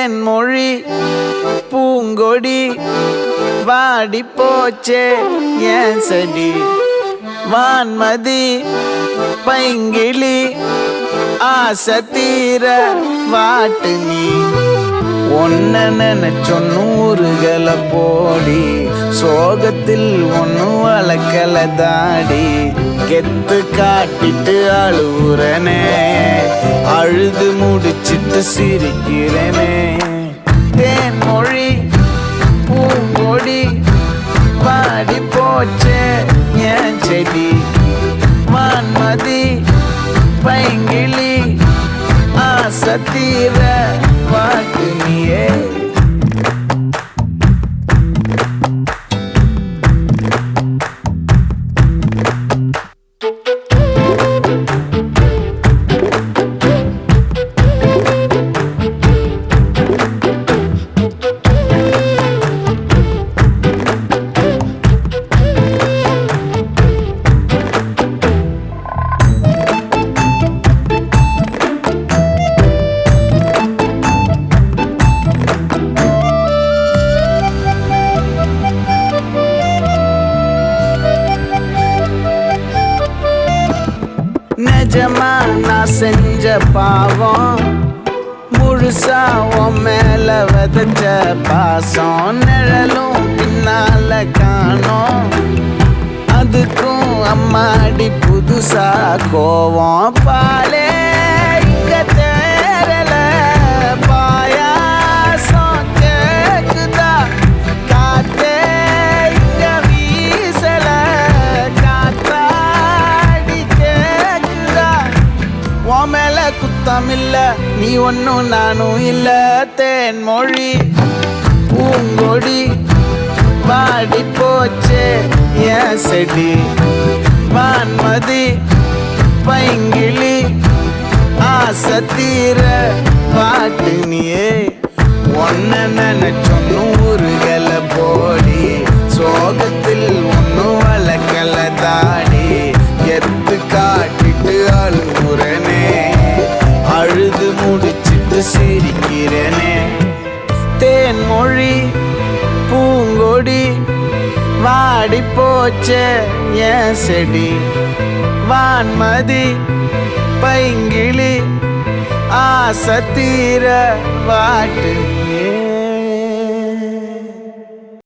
தேன்மொழி பூங்கொடி வாடி போச்சே ஏன் செடி வான்மதி பைங்கிளி ஆசை தீர வாட்டு நீ ஒன்ன நினைச்சொன்னூறுகளை போடி சோகத்தில் ஒன்னு வளர்க்கல தாடி கெத்து காட்டிட்டு அழுவுறனே அழுது முடிச்சிட்டு சிரிக்கிறனே தேன்மொழி பூங்கொடி வாடி போச்சே ஏன் செடி வான்மதி பைங்கிளி ஆசை தீர வாட்டு நீயே நிஜமா நான் செஞ்ச பாவம் முழுசா உன் மேல விதைச்ச பாசம் நிழலும் பின்னால காணோம் அதுக்கும் அம்மாடி புதுசா கோவம் பாலே இங்க தேரல பாயாசம் கேக்குதா காத்தே இங்க வீசல காத்தாடி கேக்குதா உன் மேல குத்தம் இல்ல நீ ஒன்னும் நானும் இல்ல தேன்மொழி பூங்கொடி வாடி போச்சே ஏன் செடி வான்மதி பைங்கிளி ஆசை தீர வாட்டு நீயே ஒன்ன நினைச்சொன்னூறுகளை போடி சோகத்தில் ஒன்னும் வளர்க்கல தாடி எத்து காட்டிட்டு அழுகுறனே அழுது முடிச்சிட்டு சிரிக்கிறனே தேன்மொழி பூங்கொடி வாடி போச்சே ஏன் செடி வான்மதி பைங்கிளி ஆசை தீர வாட்டு